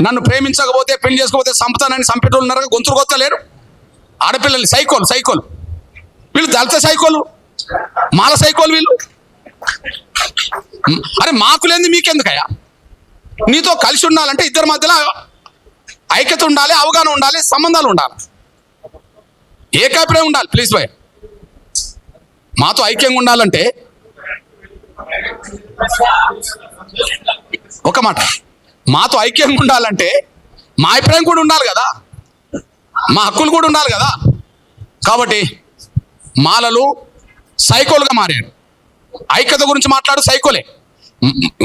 నన్ను ప్రేమించకపోతే పెళ్లి చేసుకోకపోతే సంపుతానని సంపేటోళ్ళు ఉన్నారు, గొంతులు కొత్తలేరు ఆడపిల్లలు. సైకోలు వీళ్ళు, దళిత సైకోలు, మాల సైకోలు వీళ్ళు. అరే మాకు లేని మీకెందుకయ్యా? నీతో కలిసి ఉండాలంటే ఇద్దరి మధ్యలో ఐక్యత ఉండాలి, అవగాహన ఉండాలి, సంబంధాలు ఉండాలి, ఏకాభిప్రాయం ఉండాలి. ప్లీజ్ బాయ్, మాతో ఐక్యంగా ఉండాలంటే ఒక మాట, మాతో ఐక్యంగా ఉండాలంటే మా అభిప్రాయం కూడా ఉండాలి కదా, మా హక్కులు కూడా ఉండాలి కదా. కాబట్టి మాలలు సైకోలుగా మారారు. ఐక్యత గురించి మాట్లాడు సైకోలే.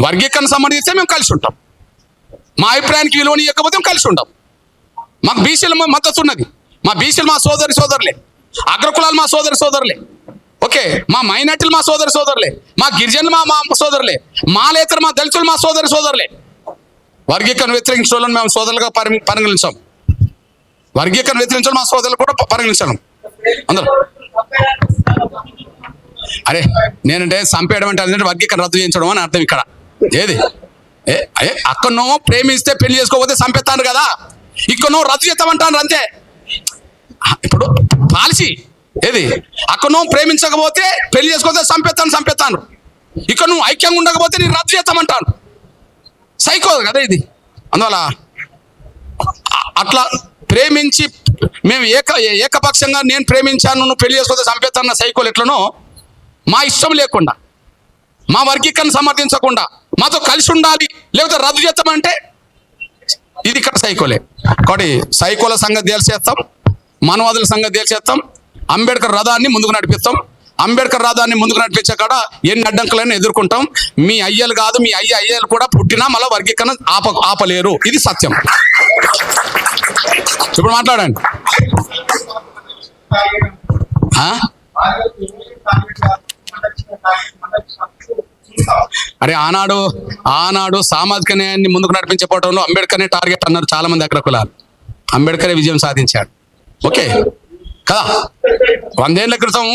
వర్గీకరణ సంబంధిస్తే మేము కలిసి ఉంటాం, మా అభిప్రాయానికి విలువని ఇవ్వకపోతే మేము కలిసి ఉంటాం. మాకు బీసీల మద్దతు ఉన్నది, మా బీసీలు మా సోదరులే, అగ్రకులాలు మా సోదరులే, ఓకే, మా మైనార్టీలు మా సోదరులే, మా గిరిజనులు మా సోదరులే, మాలేతర మా దళితులు మా సోదరులే. వర్గీకరణ వ్యతిరేకించిన వాళ్ళని మేము సోదరులుగా పరిగణించాం, వర్గీకరణ వ్యతిరేకించడం మా సోదరులు కూడా పరిగణించాను అందరూ. అరే నేనంటే చంపేయడం అంటే వర్గీకరణ రద్దు చేయించడం అని అర్థం. ఇక్కడ ఏది అక్కడనో ప్రేమిస్తే పెళ్లి చేసుకోకపోతే చంపేస్తాను కదా, ఇక్కడనో రద్దు చేస్తామంటాను అంతే. ఇప్పుడు పాలసీ ఏది, అక్కడనో ప్రేమించకపోతే పెళ్లి చేసుకోకపోతే చంపేస్తాను, ఇక్కడ నువ్వు ఐక్యంగా ఉండకపోతే నేను రద్దు చేస్తామంటాను. సైకో కదా ఇది. అందువల్ల అట్లా ప్రేమించి మేము ఏకపక్షంగా నేను ప్రేమించాను నువ్వు పెళ్లి చేసుకోతే చంపేస్తాన్న సైకోలు ఎట్లనో, మా ఇష్టం లేకుండా, మా వర్గీకరణ సమర్థించకుండా మాతో కలిసి ఉండాలి లేకపోతే రద్దు చేస్తామంటే ఇది ఇక్కడ సైకోలే. కాబట్టి సైకోల సంగతి తేల్చేస్తాం, మానవాదుల సంగతి తేల్చేస్తాం, అంబేద్కర్ రథాన్ని ముందుకు నడిపిస్తాం. అంబేద్కర్ రథాన్ని ముందుకు నడిపించే కాడ ఎన్ని అడ్డంకులైనా ఎదుర్కొంటాం. మీ అయ్యలు కాదు, మీ అయ్యలు కూడా పుట్టినా మళ్ళీ వర్గీకరణ ఆపలేరు, ఇది సత్యం. ఇప్పుడు మాట్లాడండి. అరే ఆనాడు సామాజిక న్యాయాన్ని ముందుకు నడిపించకపోవడంలో అంబేద్కర్నే టార్గెట్ అన్నారు చాలా మంది అగ్రకులాలు. అంబేద్కరే విజయం సాధించాడు, ఓకే కదా. 100 ఏళ్ల క్రితం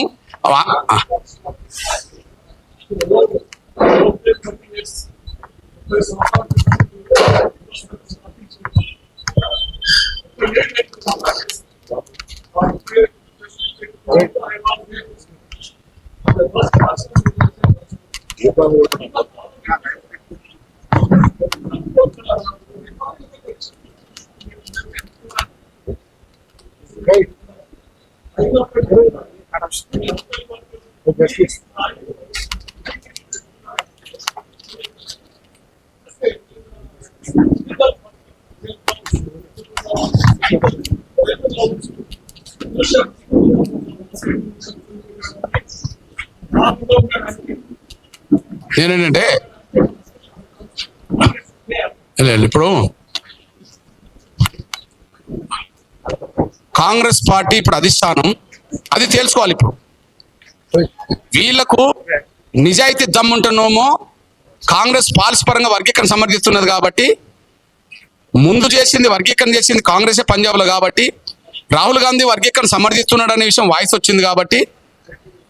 నేనేంటంటే ఇప్పుడు కాంగ్రెస్ పార్టీ ఇప్పుడు అధిష్టానం అది తెలుసుకోవాలి. ఇప్పుడు వీళ్లకు నిజాయితీ దమ్ముంటున్నామో కాంగ్రెస్ పాలసీ పరంగా వర్గీకరణ సమర్థిస్తున్నది కాబట్టి, ముందు చేసింది వర్గీకరణ చేసింది కాంగ్రెసే పంజాబ్లో కాబట్టి, రాహుల్ గాంధీ వర్గీకరణ సమర్థిస్తున్నాడు అనే విషయం వాయిస్ వచ్చింది కాబట్టి,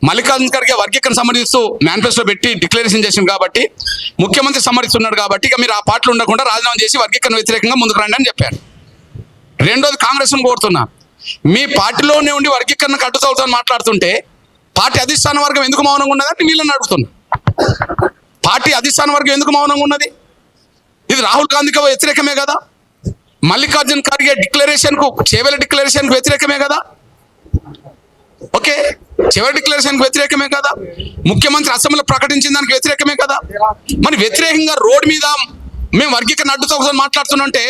మల్లికార్జున ఖర్గే వర్గీకరణ సమర్థిస్తూ మేనిఫెస్టో పెట్టి డిక్లరేషన్ చేసింది కాబట్టి, ముఖ్యమంత్రి సమర్థిస్తున్నాడు కాబట్టి ఇక మీరు ఆ పార్టీలో ఉండకుండా రాజీనామా చేసి వర్గీకరణ వ్యతిరేకంగా ముందుకు రండి అని చెప్పారు. రెండోది కాంగ్రెస్ను కోరుతున్నా, మీ పార్టీలోనే ఉండి వర్గీకరణకు అడ్డుతవుతో మాట్లాడుతుంటే పార్టీ అధిష్టాన వర్గం ఎందుకు మౌనంగా ఉన్నదని వీళ్ళని అడుగుతున్నా. పార్టీ అధిష్టాన వర్గం ఎందుకు మౌనంగా ఉన్నది? ఇది రాహుల్ గాంధీకి వ్యతిరేకమే కదా, మల్లికార్జున ఖర్గే డిక్లరేషన్కు చేవెళ్ల డిక్లరేషన్కు వ్యతిరేకమే కదా, ఓకే చివరి డిక్లరేషన్కి వ్యతిరేకమే కదా, ముఖ్యమంత్రి అసెంబ్లీలో ప్రకటించిన దానికి వ్యతిరేకమే కదా. మరి వ్యతిరేకంగా రోడ్డు మీద మేము వర్గీకరణ అడ్డుతో మాట్లాడుతున్నంటే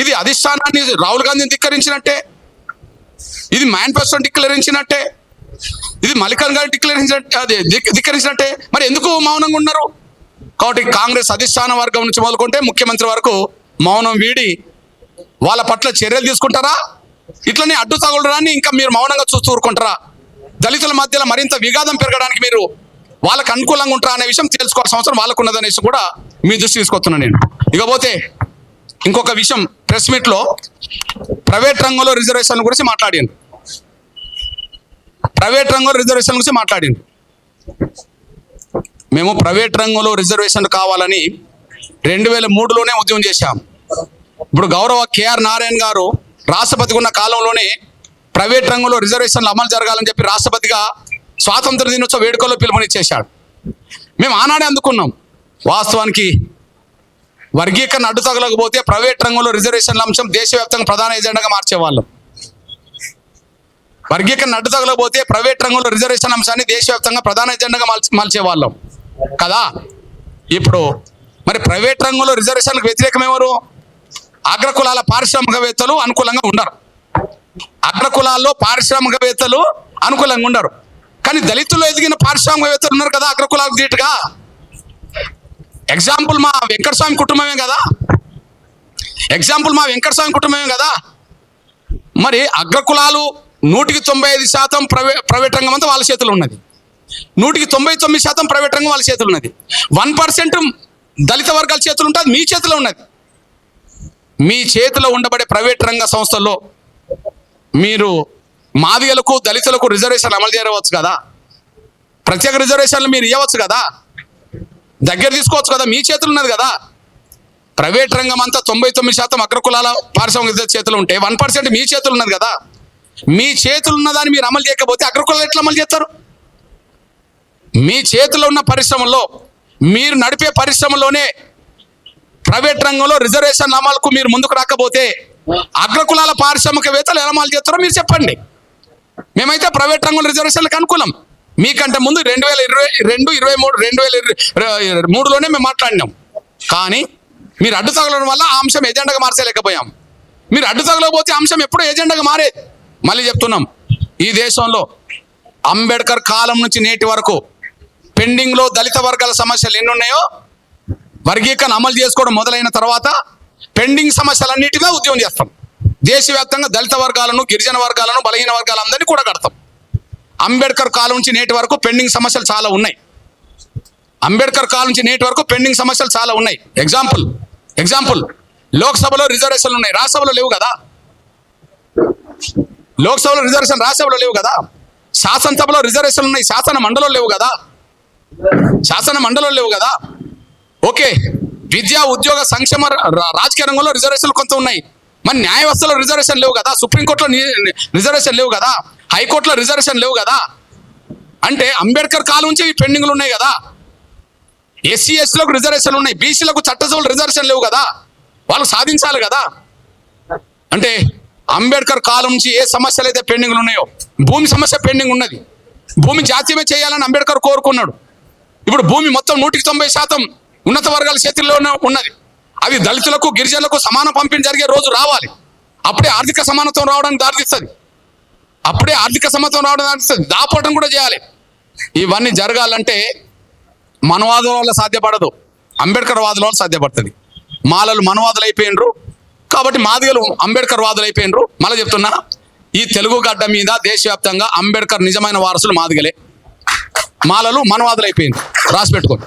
ఇది అధిష్టానాన్ని రాహుల్ గాంధీని ధిక్కరించినట్టే, ఇది మేనిఫెస్టో డిక్లరించినట్టే, ఇది మల్లికార్జున ఖర్గే ధిక్కరించినట్టే. మరి ఎందుకు మౌనంగా ఉన్నారు? కాబట్టి కాంగ్రెస్ అధిష్టాన వర్గం నుంచి మొదలుకుంటే ముఖ్యమంత్రి వరకు మౌనం వీడి వాళ్ళ పట్ల చర్యలు తీసుకుంటారా, ఇట్లనే అడ్డు తగలడాన్ని ఇంకా మీరు మౌనంగా చూస్తూ ఊరుకుంటారా? దళితుల మధ్యలో మరింత విఘాతం పెరగడానికి మీరు వాళ్ళకు అనుకూలంగా ఉంటారా అనే విషయం తెలుసుకోవాల్సిన అవసరం వాళ్ళకు ఉన్నదనేసి కూడా మీ దృష్టి తీసుకొస్తున్నాను నేను. ఇకపోతే ఇంకొక విషయం, ప్రెస్ మీట్లో ప్రైవేట్ రంగంలో రిజర్వేషన్ల గురించి మాట్లాడింది. మేము ప్రైవేట్ రంగంలో రిజర్వేషన్లు కావాలని 2003లోనే ఉద్యమం చేశాం. ఇప్పుడు గౌరవ కేఆర్ నారాయణ గారు రాష్ట్రపతి ఉన్న కాలంలోనే ప్రైవేట్ రంగంలో రిజర్వేషన్లు అమలు జరగాలని చెప్పి రాష్ట్రపతిగా స్వాతంత్ర దినోత్సవ వేడుకల్లో పిలుపునిచ్చేశాడు. మేము ఆనాడే అందుకున్నాం. వాస్తవానికి వర్గీకరణ అడ్డు తగలకపోతే ప్రైవేట్ రంగంలో రిజర్వేషన్ల అంశం దేశవ్యాప్తంగా ప్రధాన ఎజెండాగా మార్చేవాళ్ళం. వర్గీకరణ అడ్డు తగలకపోతే ప్రైవేట్ రంగంలో రిజర్వేషన్ అంశాన్ని దేశవ్యాప్తంగా ప్రధాన ఎజెండాగా మలిచేవాళ్ళం కదా. ఇప్పుడు మరి ప్రైవేట్ రంగంలో రిజర్వేషన్లకు వ్యతిరేకమేవారు? అగ్రకులాల పారిశ్రామికవేత్తలు అనుకూలంగా ఉండరు. అగ్రకులాల్లో పారిశ్రామికవేత్తలు అనుకూలంగా ఉండరు. కానీ దళితుల్లో ఎదిగిన పారిశ్రామికవేత్తలు ఉన్నారు కదా అగ్రకులాలకు ధీటుగా. ఎగ్జాంపుల్ మా వెంకటస్వామి కుటుంబమే కదా. కదా. మరి అగ్రకులాలు 100% ప్రైవేట్ రంగం అంతా వాళ్ళ చేతులు ఉన్నది. 99% ప్రైవేట్ రంగం వాళ్ళ చేతులు ఉన్నది. 1% దళిత వర్గాల చేతులు ఉంటుంది, మీ చేతిలో ఉన్నది. మీ చేతిలో ఉండబడే ప్రైవేట్ రంగ సంస్థల్లో మీరు మాదిగలకు దళితులకు రిజర్వేషన్ అమలు చేయవచ్చు కదా. ప్రత్యేక రిజర్వేషన్లు మీరు ఇవ్వచ్చు కదా, దగ్గర తీసుకోవచ్చు కదా, మీ చేతులు ఉన్నది కదా. ప్రైవేట్ రంగం అంతా 99% అగ్రకులాల పారిశ్రామిక చేతులు ఉంటే 1% మీ చేతులు ఉన్నది కదా. మీ చేతులు ఉన్నదాన్ని మీరు అమలు చేయకపోతే అగ్రకులాలు ఎట్లా అమలు చేస్తారు? మీ చేతిలో ఉన్న పరిశ్రమల్లో, మీరు నడిపే పరిశ్రమలోనే ప్రైవేట్ రంగంలో రిజర్వేషన్ అమలుకు మీరు ముందుకు రాకపోతే అగ్రకులాల పారిశ్రామికవేత్తలు ఎలా అమలు చేస్తారో మీరు చెప్పండి. మేమైతే ప్రైవేట్ రంగంలో రిజర్వేషన్లకు అనుకూలం. మీకంటే ముందు 2022, 2023, 2003లోనే మేము మాట్లాడినాం. కానీ మీరు అడ్డు తగలడం వల్ల ఆ అంశం ఎజెండాగా మార్చలేకపోయాం. మీరు అడ్డు తగలకపోతే అంశం ఎప్పుడూ ఎజెండాగా మారేది. మళ్ళీ చెప్తున్నాం, ఈ దేశంలో అంబేద్కర్ కాలం నుంచి నేటి వరకు పెండింగ్లో దళిత వర్గాల సమస్యలు ఎన్ని ఉన్నాయో వర్గీకరణ అమలు చేసుకోవడం మొదలైన తర్వాత పెండింగ్ సమస్యలన్నిటి మీద ఉద్యమం చేస్తాం. దేశవ్యాప్తంగా దళిత వర్గాలను, గిరిజన వర్గాలను, బలహీన వర్గాలందరినీ కూడా కడతాం. అంబేద్కర్ కాలం నుంచి నేటి వరకు పెండింగ్ సమస్యలు చాలా ఉన్నాయి. ఎగ్జాంపుల్ లోక్సభలో రిజర్వేషన్లు ఉన్నాయి, రాజ్యసభలో లేవు కదా. లోక్సభలో రిజర్వేషన్ రాజ్యసభలో లేవు కదా. శాసనసభలో రిజర్వేషన్లు ఉన్నాయి, శాసన మండలిలో లేవు కదా. ఓకే, విద్యా ఉద్యోగ సంక్షేమ రాజకీయ రంగంలో రిజర్వేషన్లు కొంత ఉన్నాయి. మరి న్యాయ వ్యవస్థలో రిజర్వేషన్ లేవు కదా, సుప్రీంకోర్టులో రిజర్వేషన్ లేవు కదా, హైకోర్టులో రిజర్వేషన్ లేవు కదా. అంటే అంబేద్కర్ కాలం నుంచి ఈ పెండింగ్లు ఉన్నాయి కదా. ఎస్సీ ఎస్టీలకు రిజర్వేషన్లు ఉన్నాయి, బీసీలకు చట్టసభలు రిజర్వేషన్ లేవు కదా, వాళ్ళు సాధించాలి కదా. అంటే అంబేద్కర్ కాలం నుంచి ఏ సమస్యలు అయితే పెండింగ్లు ఉన్నాయో, భూమి సమస్య పెండింగ్ ఉన్నది. భూమి జాతీయమే చేయాలని అంబేద్కర్ కోరుకున్నాడు. ఇప్పుడు భూమి మొత్తం 190% ఉన్నత వర్గాల చేతుల్లోనే ఉన్నది. అది దళితులకు, గిరిజనులకు సమాన పంపిణీ జరిగే రోజు రావాలి. అప్పుడే ఆర్థిక సమానత్వం రావడానికి దారితీస్తుంది. దాపోవడం కూడా చేయాలి. ఇవన్నీ జరగాలంటే మనవాదుల వల్ల సాధ్యపడదు, అంబేద్కర్ వాదుల వల్ల సాధ్యపడుతుంది. మాలలు మనవాదులు అయిపోయినరు కాబట్టి మాదిగలు అంబేద్కర్ వాదులు అయిపోయినరు. మళ్ళీ చెప్తున్నా, ఈ తెలుగు గడ్డ మీద దేశవ్యాప్తంగా అంబేద్కర్ నిజమైన వారసులు మాదిగలే, మాలలు మనవాదులు అయిపోయినరు. రాసి పెట్టుకోండి.